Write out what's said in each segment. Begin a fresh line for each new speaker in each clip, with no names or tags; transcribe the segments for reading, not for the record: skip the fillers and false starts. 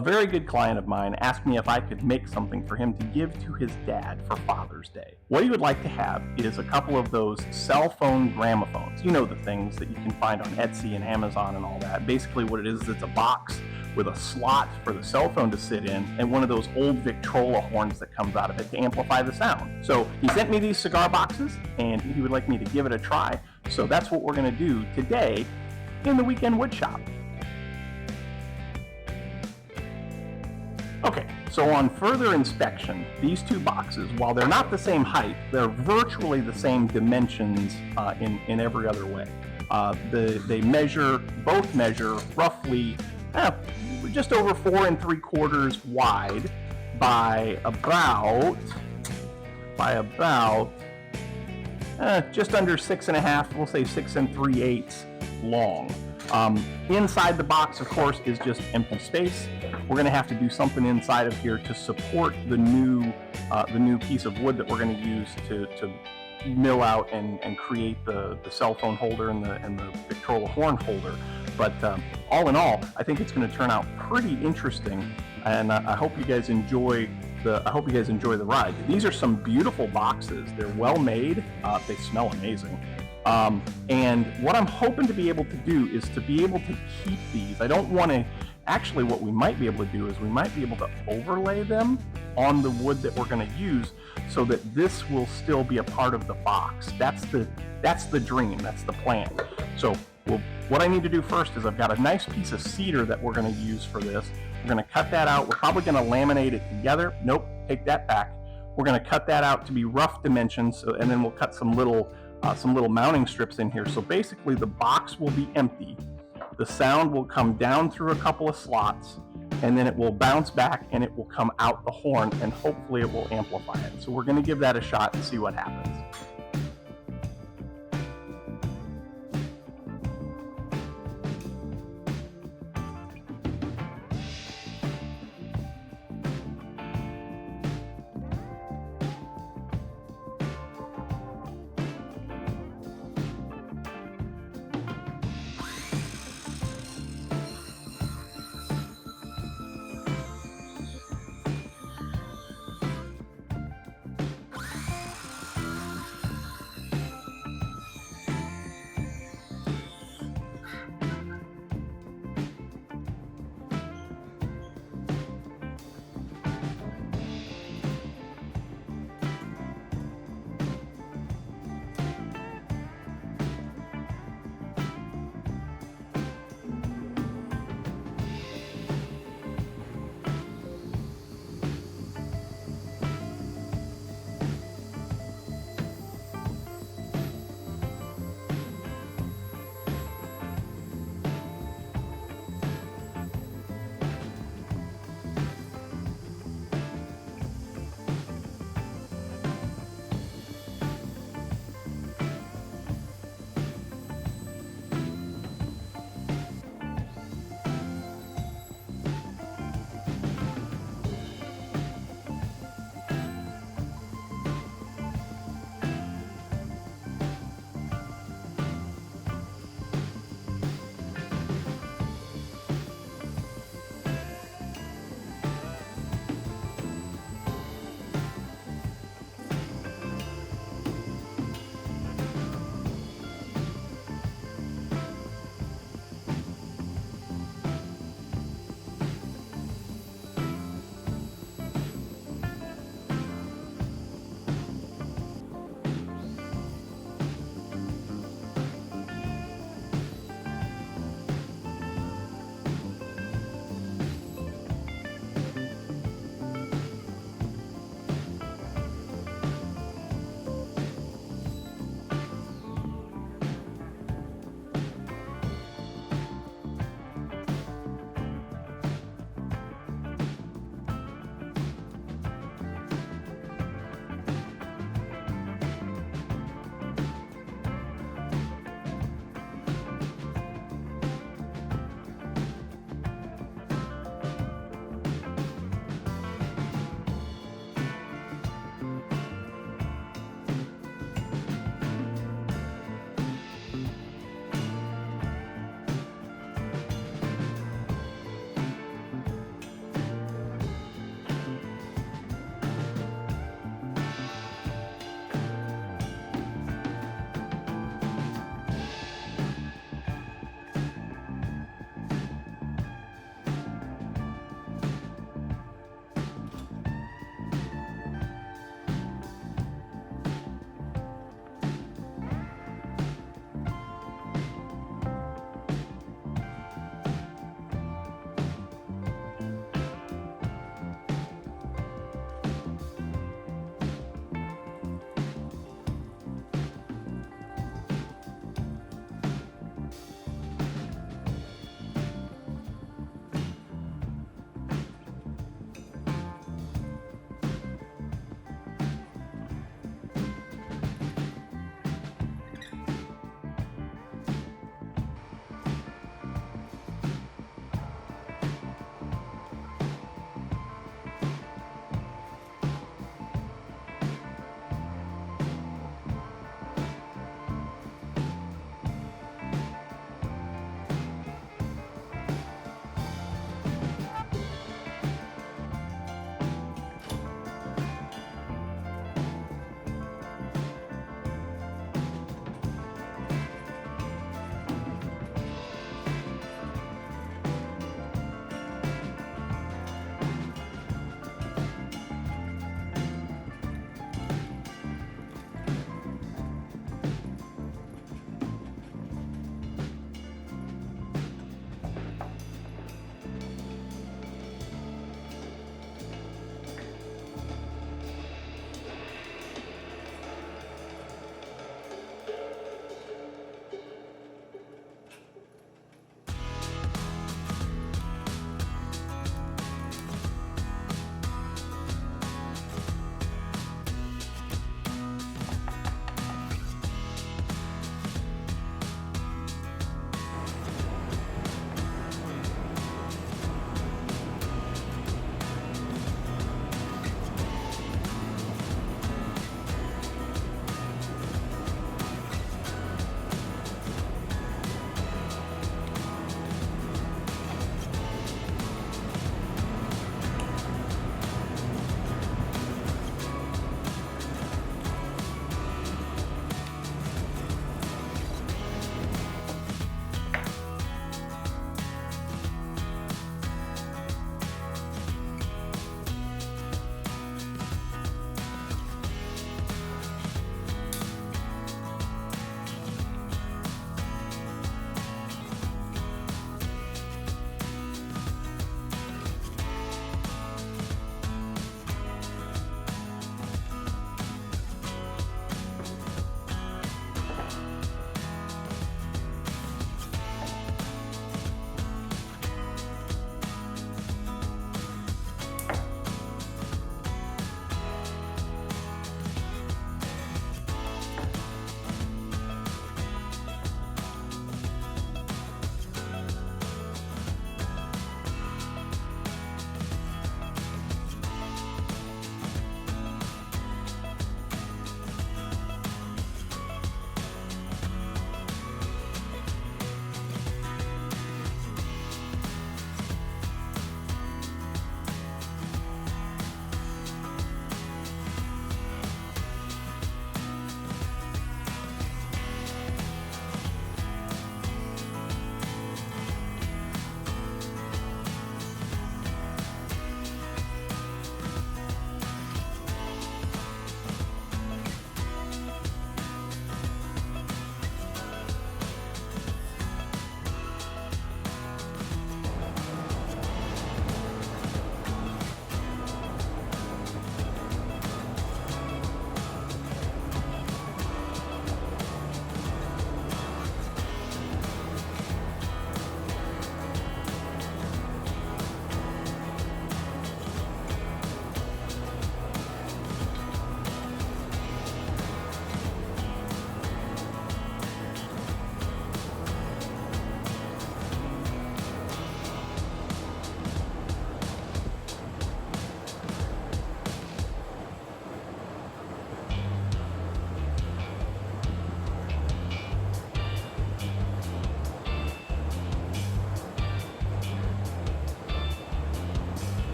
A very good client of mine asked me if I could make something for him to give to his dad for Father's Day. What he would like to have is a couple of those cell phone gramophones. You know, the things that you can find on Etsy and Amazon and all that. Basically what it is it's a box with a slot for the cell phone to sit in and one of those old Victrola horns that comes out of it to amplify the sound. So he sent me these cigar boxes and he would like me to give it a try. So that's what we're going to do today in the Weekend Woodshop. Okay, so on further inspection, these two boxes, while they're not the same height, they're virtually the same dimensions in every other way. They both measure roughly just over 4 3/4 wide by about just under 6.5, we'll say 6 3/8 long. Inside the box, of course, is just empty space. We're going to have to do something inside of here to support the new piece of wood that we're going to use to mill out and create the cell phone holder and the Victrola horn holder. But all in all, I think it's going to turn out pretty interesting, and I hope you guys enjoy the ride. These are some beautiful boxes. They're well made. They smell amazing. And what I'm hoping to be able to do is to be able to keep these. I don't want to. Actually, what we might be able to do is we might be able to overlay them on the wood that we're going to use, so that this will still be a part of the box. That's the dream. That's the plan. So what I need to do first is I've got a nice piece of cedar that we're going to use for this. We're going to cut that out. We're probably going to laminate it together. Nope, take that back. We're going to cut that out to be rough dimensions, and then we'll cut some little mounting strips in here. So basically the box will be empty. The sound will come down through a couple of slots, and then it will bounce back and it will come out the horn, and hopefully it will amplify it. So we're going to give that a shot and see what happens.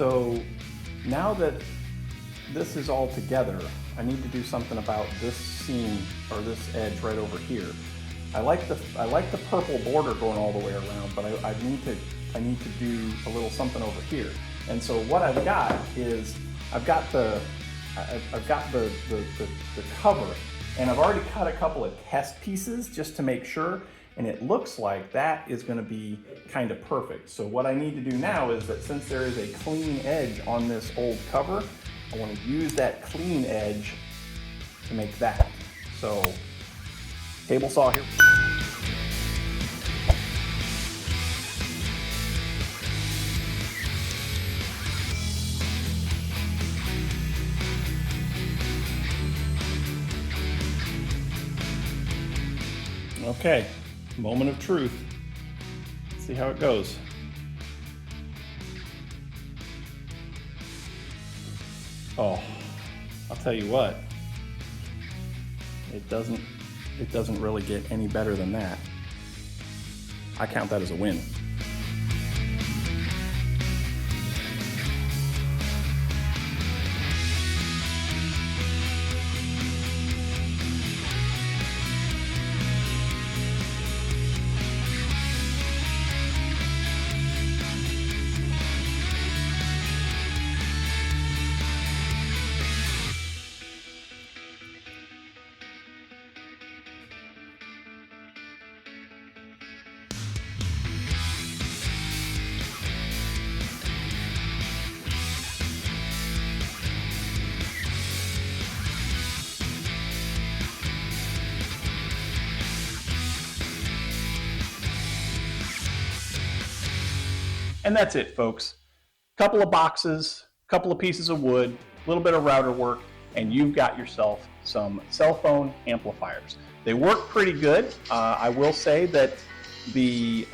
So now that this is all together, I need to do something about this seam or this edge right over here. I like the purple border going all the way around, but I need to do a little something over here. And so what I've got is I've got the cover, and I've already cut a couple of test pieces just to make sure, and it looks like that is going to be kind of perfect. So what I need to do now is that since there is a clean edge on this old cover, I want to use that clean edge to make that. So table saw here. Okay, moment of truth. Let's see how it goes. Oh, I'll tell you what. It doesn't really get any better than that. I count that as a win. And that's it, folks. Couple of boxes, couple of pieces of wood, a little bit of router work, and you've got yourself some cell phone amplifiers. They work pretty good. I will say that the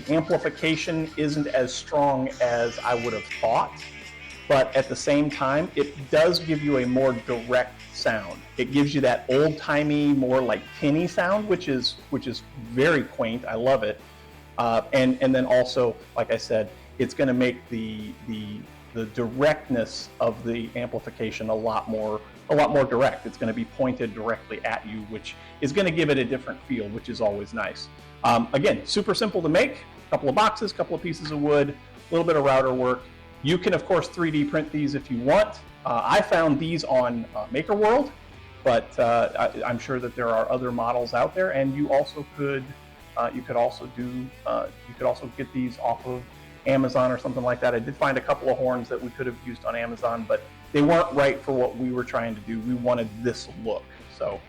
amplification isn't as strong as I would have thought, but at the same time, it does give you a more direct sound. It gives you that old-timey, more like tinny sound, which is very quaint. I love it. And then also, like I said, it's going to make the directness of the amplification a lot more direct. It's going to be pointed directly at you, which is going to give it a different feel, which is always nice. Again, super simple to make. A couple of boxes, couple of pieces of wood, a little bit of router work. You can, of course, 3D print these if you want. I found these on Maker World, but I'm sure that there are other models out there, and you also could. You could also get these off of Amazon or something like that. I did find a couple of horns that we could have used on Amazon, but they weren't right for what we were trying to do. We wanted this look, so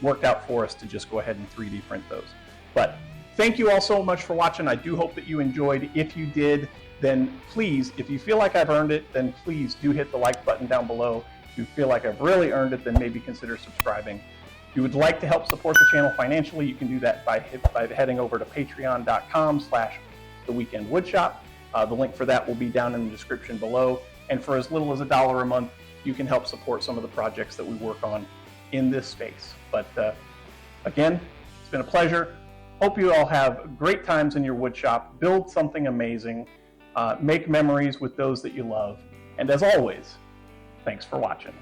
worked out for us to just go ahead and 3D print those. But thank you all so much for watching. I do hope that you enjoyed. If you did, then please, if you feel like I've earned it, then please do hit the like button down below. If you feel like I've really earned it, then maybe consider subscribing. If you would like to help support the channel financially, you can do that by heading over to patreon.com/theweekendwoodshop. The link for that will be down in the description below. And for as little as $1 a month, you can help support some of the projects that we work on in this space. But again, it's been a pleasure. Hope you all have great times in your woodshop. Build something amazing. Make memories with those that you love. And as always, thanks for watching.